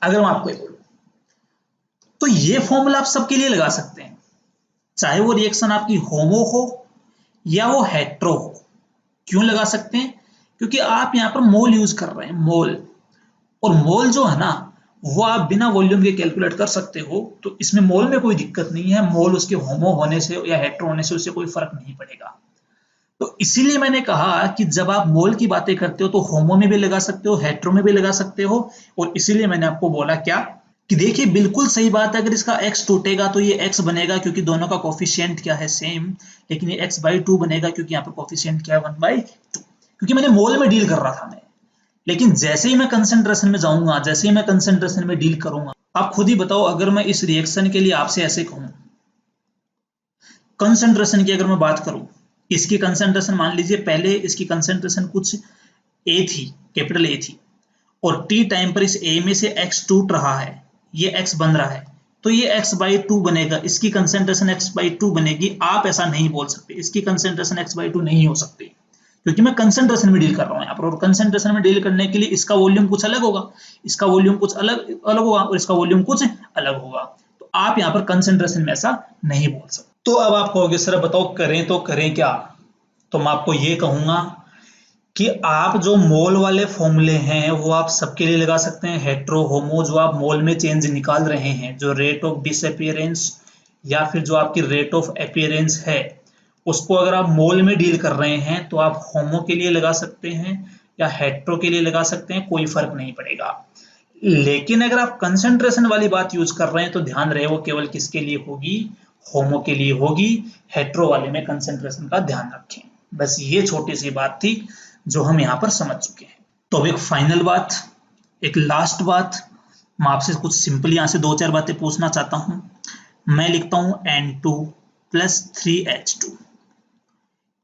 अगर मैं आपको बोलूं तो ये फॉर्मूला आप सबके लिए लगा सकते हैं, चाहे वो रिएक्शन आपकी होमो हो या वो हेट्रो हो। क्यों लगा सकते हैं? क्योंकि आप यहाँ पर मोल यूज कर रहे हैं, मोल। और मोल जो है ना, वो आप बिना वॉल्यूम के कैलकुलेट कर सकते हो, तो इसमें मोल में कोई दिक्कत नहीं है। मोल उसके होमो होने से या हेट्रो होने से उससे कोई फर्क नहीं पड़ेगा। तो इसीलिए मैंने कहा कि जब आप मोल की बातें करते हो तो होमो में भी लगा सकते हो, हेट्रो में भी लगा सकते हो। और इसीलिए मैंने आपको बोला क्या कि देखिए बिल्कुल सही बात है, अगर इसका x टूटेगा तो ये x बनेगा, क्योंकि दोनों का कोफिशिएंट क्या है? सेम। लेकिन ये x/2 बनेगा क्योंकि यहाँ पर कोफिशिएंट क्या है? 1/2, क्योंकि मैंने मोल में डील कर रहा था मैं। लेकिन जैसे ही मैं कंसेंट्रेशन में जाऊंगा, जैसे ही मैं कंसेंट्रेशन में डील करूंगा, आप खुद ही बताओ, अगर मैं इस रिएक्शन के लिए आपसे ऐसे कहूं, कंसेंट्रेशन की अगर मैं बात करूं, इसकी कंसेंट्रेशन मान लीजिए पहले इसकी कंसेंट्रेशन कुछ A थी, कैपिटल A थी, और t टाइम पर इस A में से x टूट रहा है, ये x बन रहा है, तो ये x/2 बनेगा, इसकी कंसेंट्रेशन x/2 बनेगी। आप ऐसा नहीं बोल सकते, इसकी कंसेंट्रेशन x/2 नहीं हो सकती, क्योंकि मैं कंसेंट्रेशन में डील कर रहा हूं यहाँ पर। और कंसेंट्रेशन में डील करने के लिए इसका वॉल्यूम कुछ अलग होगा, इसका वॉल्यूम कुछ अलग अलग होगा, और इसका वॉल्यूम कुछ अलग होगा। तो आप यहाँ पर कंसेंट्रेशन में ऐसा नहीं बोल सकते। तो अब आप कहोगे सर बताओ करें तो करें क्या? तो मैं आपको ये कहूंगा कि आप जो मोल वाले फॉर्मूले हैं वो आप सबके लिए लगा सकते हैं। हेट्रो होमो जो आप मोल में चेंज निकाल रहे हैं, जो रेट ऑफ डिसअपीयरेंस या फिर जो आपकी रेट ऑफ अपीयरेंस है, उसको अगर आप मोल में डील कर रहे हैं तो आप होमो के लिए लगा सकते हैं या हेट्रो के लिए लगा सकते हैं, कोई फर्क नहीं पड़ेगा। लेकिन अगर आप कंसंट्रेशन वाली बात यूज कर रहे हैं तो ध्यान रहे वो केवल किसके लिए होगी, होमो के लिए होगी। हेट्रो वाले में कंसंट्रेशन का ध्यान रखें। बस ये छोटी सी बात थी जो हम यहाँ पर समझ चुके हैं। तो अब एक फाइनल बात, एक लास्ट बात, मैं आपसे कुछ सिंपल यहाँ से 2-4 बातें पूछना चाहता हूँ। मैं लिखता हूँ N2 + 3H2,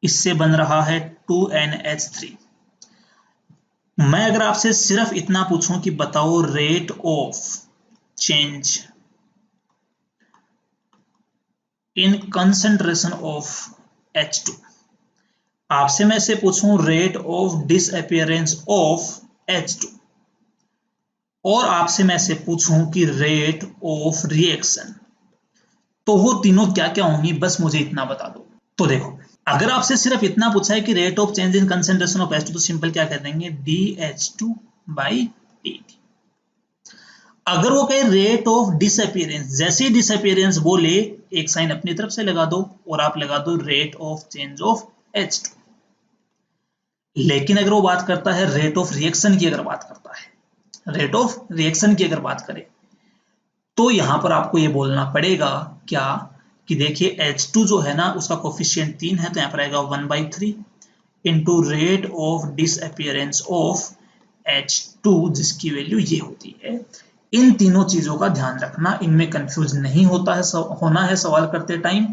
इससे बन रहा है 2NH3। मैं अगर आपसे सिर्फ इतना पूछूं कि बताओ rate of change in concentration of H2, आपसे मैं से पूछूं rate of disappearance of H2, और आपसे मैं से पूछूं कि रेट ऑफ रिएक्शन, तो वो तीनों क्या क्या होंगी, बस मुझे इतना बता दो। तो देखो, अगर आपसे सिर्फ इतना पूछा है कि rate of change in concentration of H2, तो सिंपल क्या कह देंगे, dH2/dt। अगर वो कहे रेट ऑफ डिसअपियरेंस, जैसे डिसअपियरेंस बोले एक साइन अपनी तरफ से लगा दो और आप लगा दो rate of change of H2। लेकिन अगर वो बात करता है रेट ऑफ रिएक्शन की, अगर बात करता है रेट ऑफ रिएक्शन की अगर बात करें, तो यहां पर आपको ये बोलना पड़ेगा क्या, कि देखिए H2 जो है ना उसका कोफिशिएंट 3 है, तो यहां पर आएगा 1/3 into rate of disappearance of H2, जिसकी वैल्यू ये होती है। इन तीनों चीजों का ध्यान रखना, इनमें कंफ्यूज नहीं होना है सवाल करते टाइम।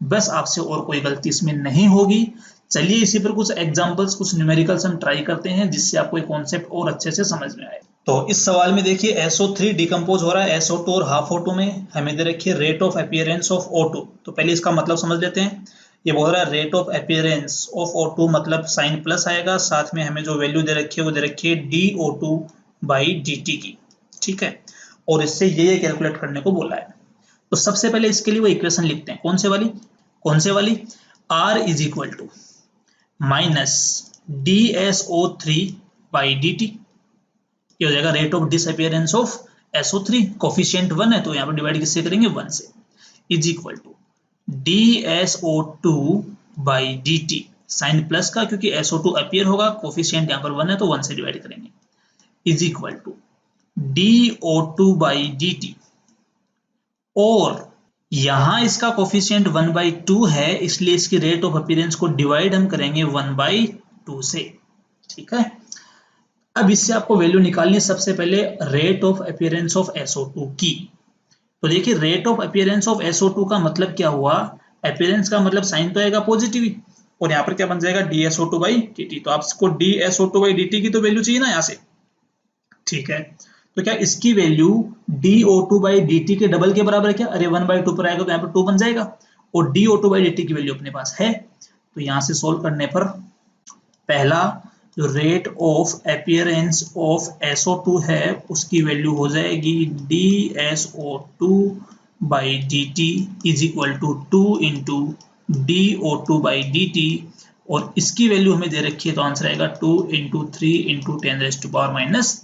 बस आपसे और कोई गलती इसमें नहीं होगी। चलिए इसी पर कुछ एग्जांपल्स, कुछ न्यूमेरिकल्स हम ट्राई करते हैं, जिससे आपको एक कॉन्सेप्ट और अच्छे से समझ में आए। तो इस सवाल में देखिए SO3 डिकम्पोज हो रहा है SO2 और हाफ O2 में, हमें दे रखी है rate of appearance of O2। तो पहले इसका मतलब समझ लेते हैं। ये बोल रहा है rate of appearance of O2, मतलब साइन प्लस आएगा, साथ में हमें जो वैल्यू दे रखी है वो दे रखी है dO2/dt की, ठीक है। और इससे ये कैलकुलेट करने को बोला है। तो सबसे पहले इसके लिए वो इक्वेशन लिखते हैं, कौन से वाली, R is equal to minus dSO3/dt, ये हो जाएगा rate of disappearance of SO3, coefficient 1 है तो यहाँ पर डिवाइड किससे करेंगे, 1 से, is equal to dSO2/dt, sign plus का क्योंकि SO2 अपीयर होगा, कोफिशिएंट यहाँ पर 1 है तो 1 से डिवाइड करेंगे, इज इक्वल टू dO2/dt, और यहां इसका कोफिशिएंट 1/2 है, इसलिए इसकी रेट ऑफ अपीयरेंस को डिवाइड हम करेंगे 1/2 से, ठीक है। अब इससे आपको वैल्यू निकालनी है सबसे पहले rate of appearance of SO2 की। तो देखिए rate of appearance of SO2 का मतलब क्या हुआ, अपीयरेंस का मतलब साइन तो आएगा पॉजिटिव, और यहाँ पर क्या बन जाएगा dSO2/dt। तो आपको dSO2/dt की तो वैल्यू चाहिए ना यहाँ से, ठीक है। तो क्या इसकी वैल्यू dO2/dt के डबल के बराबर है क्या, अरे 1/2 पर आएगा तो यहाँ पर 2 बन जाएगा, और dO2/dt की वैल्यू अपने पास है। तो यहाँ से सोल्व करने पर पहला जो rate of appearance of SO2 है उसकी वैल्यू हो जाएगी dSO2/dt is equal to 2 into dO2/dt, और इसकी वैल्यू हमें दे रखी है तो आंसर आएगा 2 इंटू 3 इंटू 10⁻³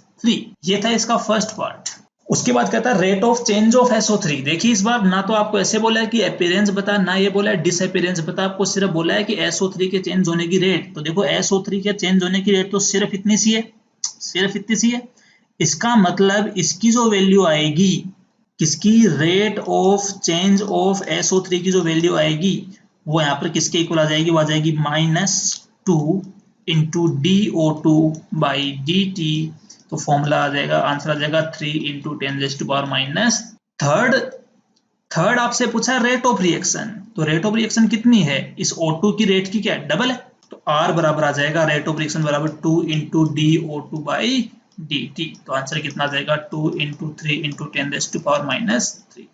ये था इसका फर्स्ट पार्ट। उसके बाद कहता है rate of change of SO3। देखिए इस बार ना तो आपको ऐसे बोला है कि अपीयरेंस बता, ना ये बोला है डिसअपीयरेंस बता, आपको सिर्फ बोला है कि SO3 के चेंज होने की रेट। तो देखो SO3 के चेंज होने की रेट तो सिर्फ इतनी सी है, सिर्फ इतनी सी है। इसका मतलब इसकी जो वैल्यू आएगी, किसकी, rate of change of SO3 की जो वैल्यू आएगी वो यहाँ पर किसके इक्वल आ जाएगी, वो आ जाएगी -2 इंटू dO2/dt। तो फॉर्मूला आ जाएगा, आंसर आ जाएगा 3 इंटू 10⁻³ थर्ड आपसे पूछा रेट ऑफ रिएक्शन, तो रेट ऑफ रिएक्शन कितनी है, इस O2 की रेट की क्या है, डबल है। तो R बराबर आ जाएगा रेट ऑफ रिएक्शन बराबर 2 इंटू dO2/dt। तो आंसर कितना आ जाएगा 2 इंटू 3 इंटू 10⁻³।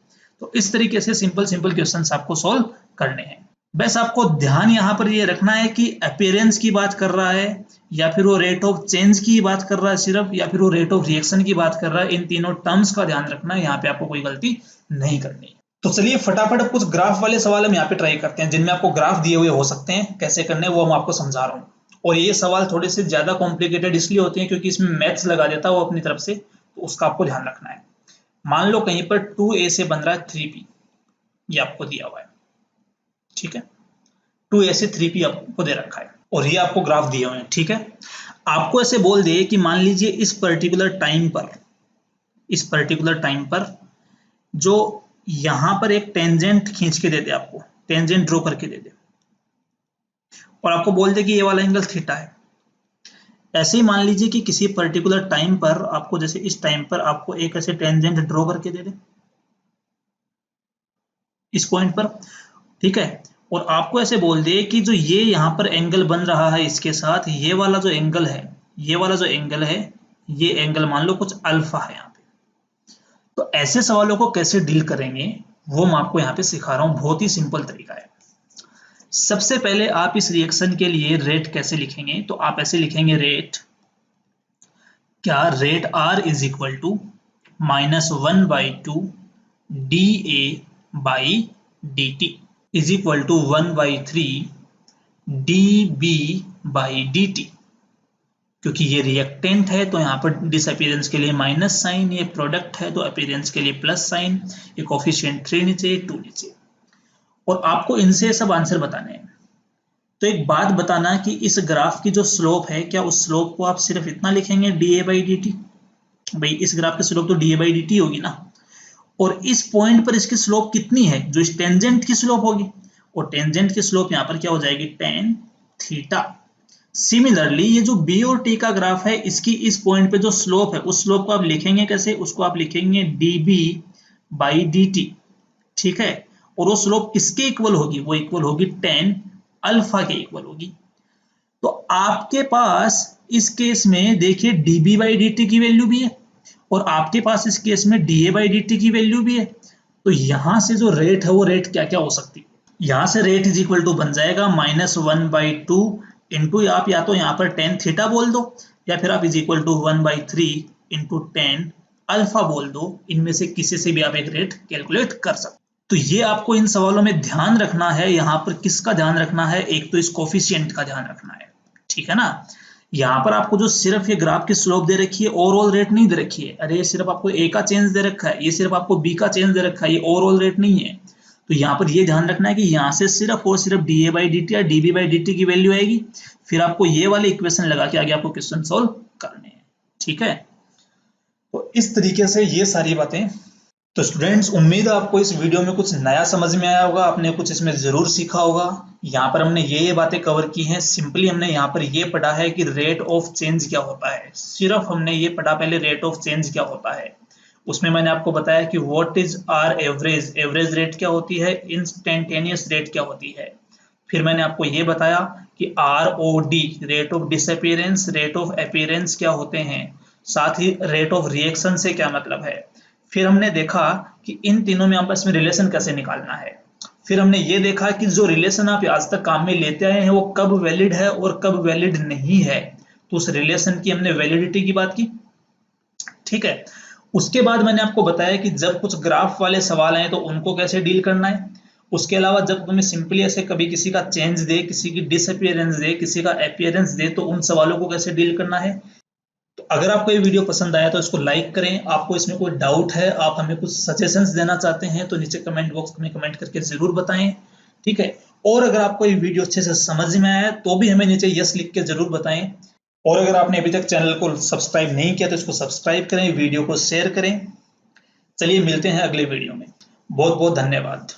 तो इस तरीके से सिंपल क्वेश्चंस आपको सॉल्व करने हैं। बस आपको ध्यान यहाँ पर ये रखना है कि अपीयरेंस की बात कर रहा है या फिर वो रेट ऑफ चेंज की बात कर रहा है सिर्फ, या फिर वो रेट ऑफ रिएक्शन की बात कर रहा है, इन तीनों टर्म्स का ध्यान रखना है, यहाँ पे आपको कोई गलती नहीं करनी। तो चलिए फटाफट कुछ ग्राफ वाले सवाल हम यहाँ पे ट्राई करते हैं, जिनमें आपको ग्राफ दिए हुए हो सकते हैं, कैसे करने वो हम आपको समझा रहा हूँ। और ये सवाल थोड़े से ज्यादा कॉम्प्लिकेटेड इसलिए होते हैं क्योंकि इसमें मैथ्स लगा देता है वो अपनी तरफ से, तो उसका आपको ध्यान रखना है। मान लो कहीं पर 2a से बन रहा है 3b, ये आपको दिया हुआ है, ठीक है। 2a से 3p आपको दे रखा है और ये आपको ग्राफ दिए हुए हैं, ठीक है। आपको ऐसे बोल दे कि मान लीजिए इस पर्टिकुलर टाइम पर इस पर्टिकुलर टाइम पर, जो यहां पर एक टेंजेंट खींच के दे दे, आपको टेंजेंट ड्रॉ करके दे दे और आपको बोल दे कि ये वाला एंगल थीटा है। ऐसे ही मान लीजिए कि किसी पर्टिकुलर टाइम पर आपको, जैसे इस टाइम पर आपको एक ऐसे टेंजेंट ड्रॉ करके दे दे इस पॉइंट पर, ठीक है, और आपको ऐसे बोल दे कि जो ये यहां पर एंगल बन रहा है इसके साथ, ये वाला जो एंगल है, ये वाला जो एंगल है, ये एंगल मान लो कुछ अल्फा है यहाँ पे। तो ऐसे सवालों को कैसे डील करेंगे वो मैं आपको यहाँ पे सिखा रहा हूँ, बहुत ही सिंपल तरीका है। सबसे पहले आप इस रिएक्शन के लिए रेट कैसे लिखेंगे, तो आप ऐसे लिखेंगे रेट, क्या rate R is equal to -1/2 dA by dt is equal to 1/3 dB by dt। क्योंकि ये रिएक्टेंट है तो यहाँ पर डिसअपीयरेंस के लिए माइनस साइन, ये प्रोडक्ट है तो अपीयरेंस के लिए प्लस साइन, ये कोफिशिएंट 3 नीचे 2 नीचे, और आपको इनसे सब आंसर बताने हैं। तो एक बात बताना कि इस ग्राफ की जो स्लोप है, क्या उस स्लोप को आप सिर्फ इतना लिखेंगे dA बाई dt? भाई इस ग्राफ की स्लोप तो dA बाई dt होगी ना, और इस पॉइंट पर इसकी स्लोप कितनी है, जो इस टेंजेंट की स्लोप होगी, और टेंजेंट की स्लोप यहाँ पर क्या हो जाएगी, tan थीटा। सिमिलरली ये जो B और T का ग्राफ है, इसकी इस पॉइंट पे जो स्लोप है, उस स्लोप को आप लिखेंगे कैसे, उसको आप लिखेंगे dB बाई dt, ठीक है, और वो स्लोप किसके इक्वल होगी, वो इक्वल होगी tan अल्फा के इक्वल होगी। तो आपके पास इस केस में देखिए dB बाई dt की वैल्यू भी है, और आपके पास इस केस में dA बाई dt की वैल्यू भी है। तो यहां से जो रेट है वो रेट क्या क्या हो सकती है, यहां से रेट इज इक्वल टू बन जाएगा -1/2 इंटू, आप या तो यहाँ पर tan थीटा बोल दो, या फिर आप is equal to 1/3 into tan alpha बोल दो, इनमें से किसी से भी आप एक रेट कैलकुलेट कर सकते। तो ये आपको इन सवालों में ध्यान रखना है, यहाँ पर किसका ध्यान रखना है, एक तो इस कोफिशिएंट का ध्यान रखना है, ठीक है ना। यहाँ पर आपको जो सिर्फ ये ग्राफ की स्लोप दे रखी है, ओवरऑल रेट नहीं दे रखी है, अरे ये सिर्फ आपको ए का चेंज दे रखा है, ये सिर्फ आपको बी का चेंज दे रखा है, ये ओवरऑल रेट नहीं है। तो यहाँ पर ये ध्यान रखना है कि यहाँ से सिर्फ और सिर्फ dA बाई dt या dB बाई dt की वैल्यू आएगी, फिर आपको ये वाली इक्वेशन लगा के आगे आपको क्वेश्चन सॉल्व करने हैं, ठीक है। तो इस तरीके से ये सारी बातें। तो स्टूडेंट्स, उम्मीद है आपको इस वीडियो में कुछ नया समझ में आया होगा, आपने कुछ इसमें जरूर सीखा होगा। यहाँ पर हमने ये बातें कवर की हैं। सिंपली हमने यहाँ पर ये पढ़ा है कि रेट ऑफ चेंज क्या होता है, सिर्फ हमने ये पढ़ा पहले रेट ऑफ चेंज क्या होता है। उसमें मैंने आपको बताया कि what is our average, average rate क्या होती है, इंस्टेंटेनियस रेट क्या होती है। फिर मैंने आपको ये बताया कि ROD, rate of disappearance, rate of appearance क्या होते हैं, साथ ही रेट ऑफ रिएक्शन से क्या मतलब है। फिर हमने देखा कि इन तीनों में आपस में रिलेशन कैसे निकालना है। फिर हमने ये देखा कि जो रिलेशन आप आज तक काम में लेते आए हैं वो कब वैलिड है और कब वैलिड नहीं है, तो उस रिलेशन की हमने वैलिडिटी की बात की, ठीक है। उसके बाद मैंने आपको बताया कि जब कुछ ग्राफ वाले सवाल आए तो उनको कैसे डील करना है। उसके अलावा जब तुम्हें सिंपली ऐसे कभी किसी का चेंज दे, किसी की डिसअपीयरेंस दे, किसी का अपीयरेंस दे, तो उन सवालों को कैसे डील करना है। तो अगर आपको ये वीडियो पसंद आया तो इसको लाइक करें। आपको इसमें कोई डाउट है, आप हमें कुछ सजेशंस देना चाहते हैं तो नीचे कमेंट बॉक्स में कमेंट करके जरूर बताएं, ठीक है। और अगर आपको ये वीडियो अच्छे से समझ में आया तो भी हमें नीचे यस लिख के जरूर बताएं। और अगर आपने अभी तक चैनल को सब्सक्राइब नहीं किया तो इसको सब्सक्राइब करें, वीडियो को शेयर करें। चलिए मिलते हैं अगले वीडियो में। बहुत बहुत धन्यवाद।